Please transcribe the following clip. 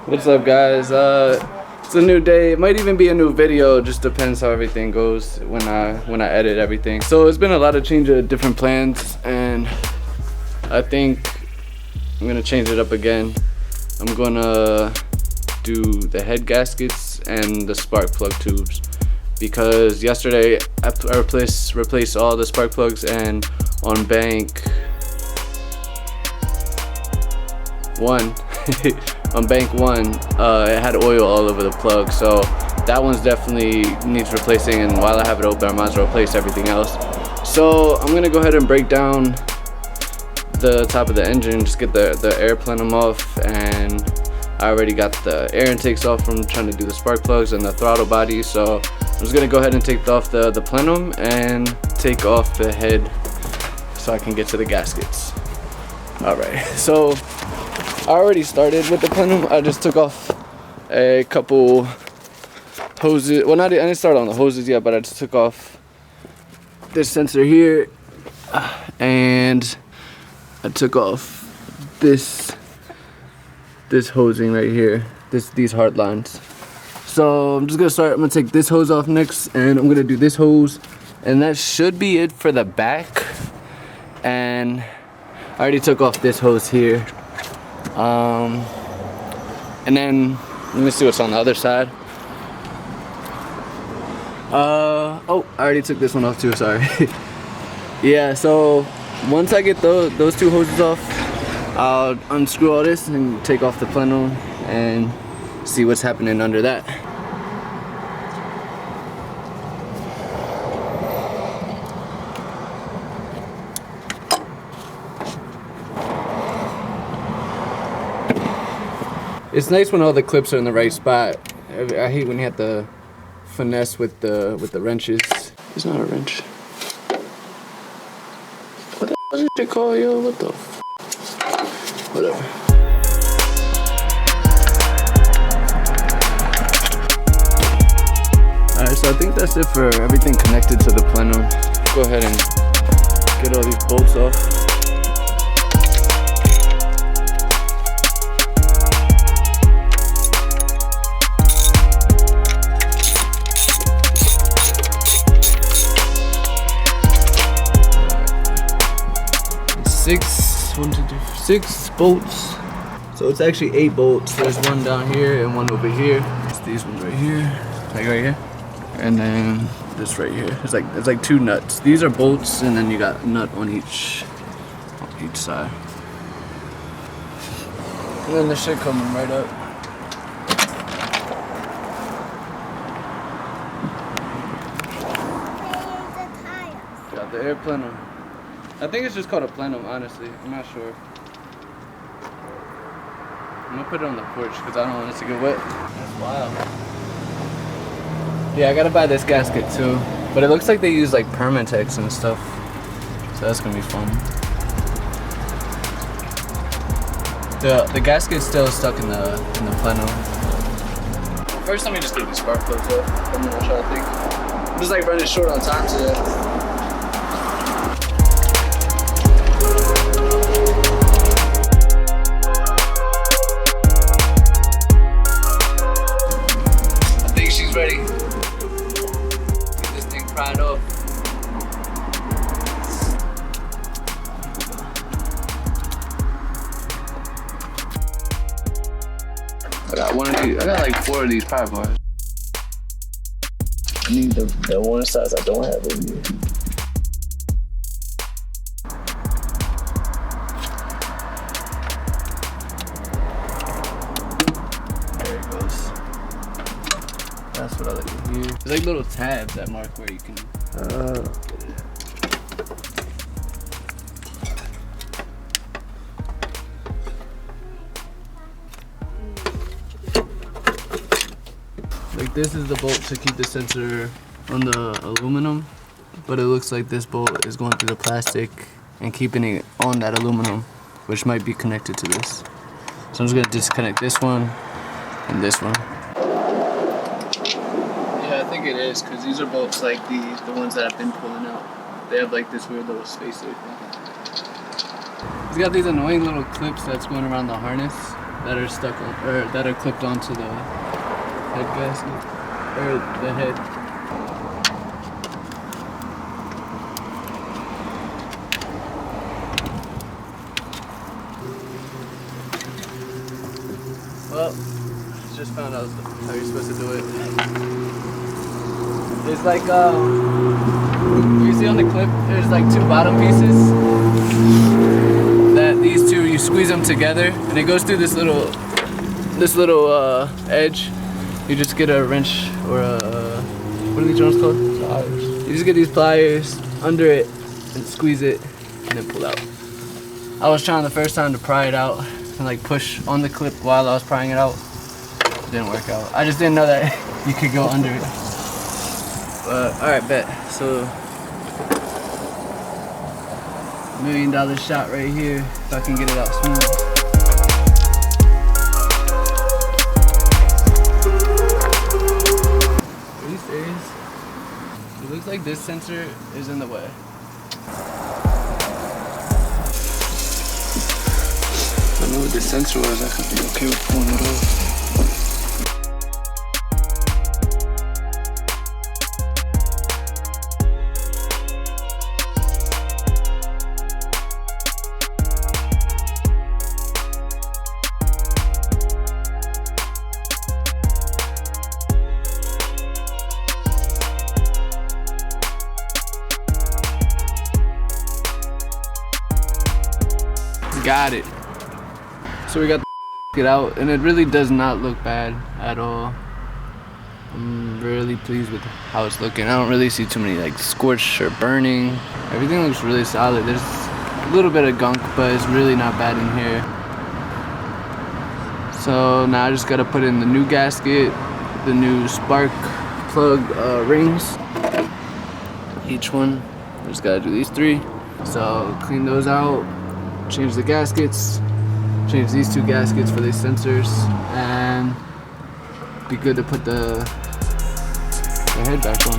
What's up, guys? It's a new day. It might even be a new video. Just depends how everything goes when I edit everything. So it's been a lot of change of different plans, and I think I'm gonna change it up again. I'm gonna do the head gaskets and the spark plug tubes, because yesterday I replaced all the spark plugs, and on bank one on bank one it had oil all over the plug, so that one's definitely needs replacing, and while I have it open I might as well replace everything else. So I'm gonna go ahead and break down the top of the engine, just get the air plenum off, and I already got the air intakes off from trying to do the spark plugs and the throttle body. So I'm just gonna go ahead and take off the plenum and take off the head so I can get to the gaskets. Alright, so I already started with the plenum. I just took off a couple hoses. Well, I didn't start on the hoses yet, but I just took off this sensor here, and I took off this hosing right here, these hard lines. So I'm just gonna start. I'm gonna take this hose off next, and I'm gonna do this hose, and that should be it for the back. And I already took off this hose here. And then let me see what's on the other side. Oh, I already took this one off too, sorry. Yeah, so once I get those two hoses off, I'll unscrew all this and take off the plenum and see what's happening under that. It's nice when all the clips are in the right spot. I hate when you have to finesse with the wrenches. It's not a wrench. What the fuck is it called, yo? What the f? Whatever. Alright, so I think that's it for everything connected to the plenum. Go ahead and get all these bolts off. Six bolts. So it's actually 8 bolts. There's one down here and one over here. It's these ones right here, like right here, and then this right here. It's like 2 nuts. These are bolts, and then you got a nut on each side. And then the shit coming right up. Got the air plenum. I think it's just called a plenum, honestly. I'm not sure. I'm gonna put it on the porch because I don't want it to get wet. That's wild. Yeah, I gotta buy this gasket too. But it looks like they use like Permatex and stuff. So that's gonna be fun. The gasket's still stuck in the plenum. First, let me just get these spark plugs off. I don't know what y'all think. I'm just like running short on time today. Ready. Get this thing pried up. I got one of these. I got like 4 of these pry bars. I need the one size I don't have over here. That's what I like to hear. There's like little tabs that mark where you can get it. Like this is the bolt to keep the sensor on the aluminum, but it looks like this bolt is going through the plastic and keeping it on that aluminum, which might be connected to this. So I'm just gonna disconnect this one and this one. I think it is, because these are bolts like the ones that I've been pulling out. They have like this weird little spacer thing. He's got these annoying little clips that's going around the harness. that are stuck on, or that are clipped onto the head gasket, or the head. Well, just found out how you're supposed to do it. It's like, you see on the clip, there's like two bottom pieces. That these two, you squeeze them together, and it goes through this little edge. You just get a wrench or a, what are these ones called? Pliers. You just get these pliers under it and squeeze it, and then pull out. I was trying the first time to pry it out and like push on the clip while I was prying it out. It didn't work out. I just didn't know that you could go under it. Alright, bet. So, $1 million shot right here, if I can get it out smooth. Are you serious? It looks like this sensor is in the way. If I knew what this sensor was, I could be okay with pulling it off. Got it. So we got it out, and it really does not look bad at all. I'm really pleased with how it's looking. I don't really see too many like scorch or burning. Everything looks really solid. There's a little bit of gunk, but it's really not bad in here. So now I just gotta put in the new gasket, the new spark plug rings. Each one, I just gotta do these 3. So clean those out. Change the gaskets, change these 2 gaskets for these sensors, and be good to put the head back on.